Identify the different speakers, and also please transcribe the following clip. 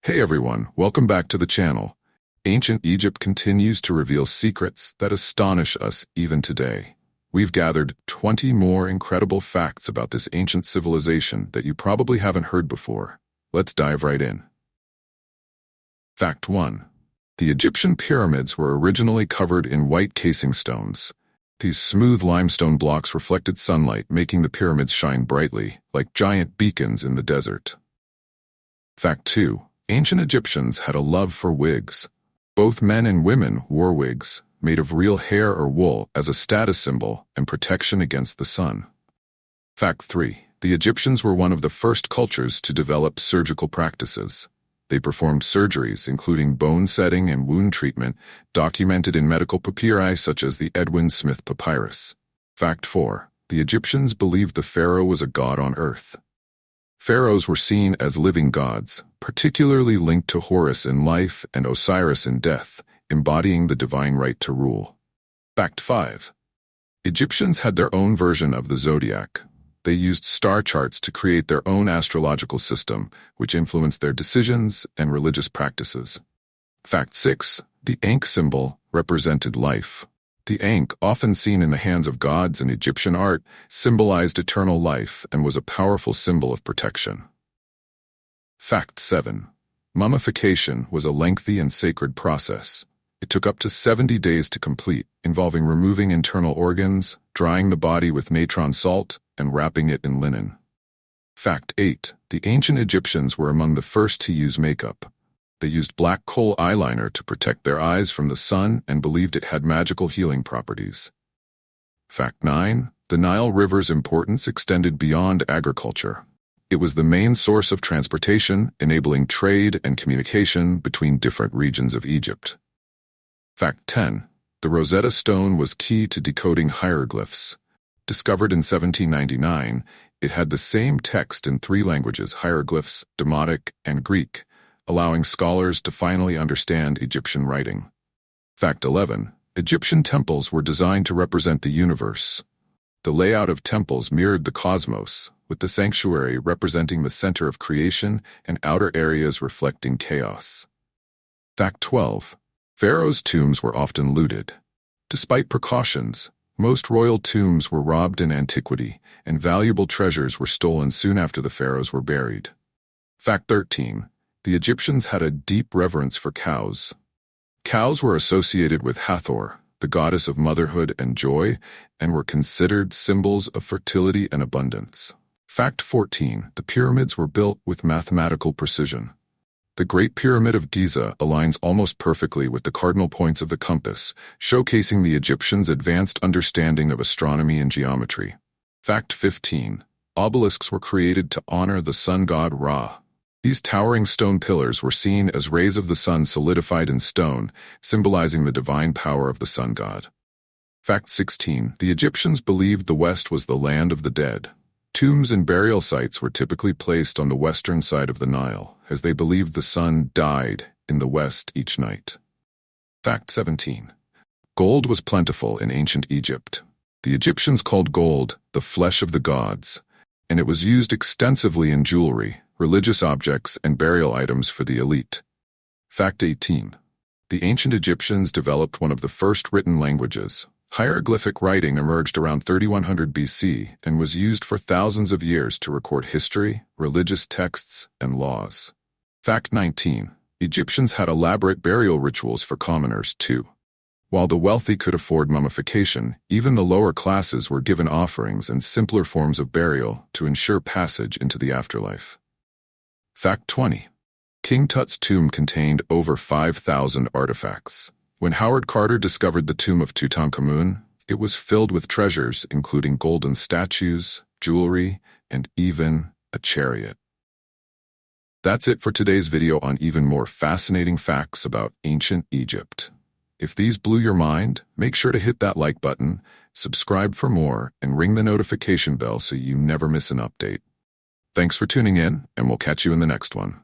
Speaker 1: Hey everyone, welcome back to the channel. Ancient Egypt continues to reveal secrets that astonish us even today. We've gathered 20 more incredible facts about this ancient civilization that you probably haven't heard before. Let's dive right in. Fact 1. The Egyptian pyramids were originally covered in white casing stones. These smooth limestone blocks reflected sunlight, making the pyramids shine brightly, like giant beacons in the desert. Fact 2. Ancient Egyptians had a love for wigs. Both men and women wore wigs, made of real hair or wool, as a status symbol and protection against the sun. Fact 3. The Egyptians were one of the first cultures to develop surgical practices. They performed surgeries, including bone setting and wound treatment, documented in medical papyri such as the Edwin Smith Papyrus. Fact 4. The Egyptians believed the pharaoh was a god on earth. Pharaohs were seen as living gods, particularly linked to Horus in life and Osiris in death, embodying the divine right to rule. Fact 5. Egyptians had their own version of the zodiac. They used star charts to create their own astrological system, which influenced their decisions and religious practices. Fact 6. The Ankh symbol represented life. The Ankh, often seen in the hands of gods in Egyptian art, symbolized eternal life and was a powerful symbol of protection. Fact 7. Mummification was a lengthy and sacred process. It took up to 70 days to complete, involving removing internal organs, drying the body with natron salt, and wrapping it in linen. Fact 8. The ancient Egyptians were among the first to use makeup. They used black coal eyeliner to protect their eyes from the sun and believed it had magical healing properties. Fact 9. The Nile River's importance extended beyond agriculture. It was the main source of transportation, enabling trade and communication between different regions of Egypt. Fact 10. The Rosetta Stone was key to decoding hieroglyphs. Discovered in 1799, it had the same text in 3 languages: hieroglyphs, Demotic, and Greek, allowing scholars to finally understand Egyptian writing. Fact 11. Egyptian temples were designed to represent the universe. The layout of temples mirrored the cosmos, with the sanctuary representing the center of creation and outer areas reflecting chaos. Fact 12. Pharaohs' tombs were often looted. Despite precautions, most royal tombs were robbed in antiquity, and valuable treasures were stolen soon after the pharaohs were buried. Fact 13. The Egyptians had a deep reverence for cows. Cows were associated with Hathor, the goddess of motherhood and joy, and were considered symbols of fertility and abundance. Fact 14. The pyramids were built with mathematical precision. The Great Pyramid of Giza aligns almost perfectly with the cardinal points of the compass, showcasing the Egyptians' advanced understanding of astronomy and geometry. Fact 15. Obelisks were created to honor the sun god Ra. These towering stone pillars were seen as rays of the sun solidified in stone, symbolizing the divine power of the sun god. Fact 16. The Egyptians believed the West was the land of the dead. Tombs and burial sites were typically placed on the western side of the Nile, as they believed the sun died in the west each night. Fact 17. Gold was plentiful in ancient Egypt. The Egyptians called gold the flesh of the gods, and it was used extensively in jewelry, religious objects, and burial items for the elite. Fact 18. The ancient Egyptians developed one of the first written languages. Hieroglyphic writing emerged around 3100 BC and was used for thousands of years to record history, religious texts, and laws. Fact 19. Egyptians had elaborate burial rituals for commoners, too. While the wealthy could afford mummification, even the lower classes were given offerings and simpler forms of burial to ensure passage into the afterlife. Fact 20. King Tut's tomb contained over 5,000 artifacts. When Howard Carter discovered the tomb of Tutankhamun, it was filled with treasures including golden statues, jewelry, and even a chariot. That's it for today's video on even more fascinating facts about ancient Egypt. If these blew your mind, make sure to hit that like button, subscribe for more, and ring the notification bell so you never miss an update. Thanks for tuning in, and we'll catch you in the next one.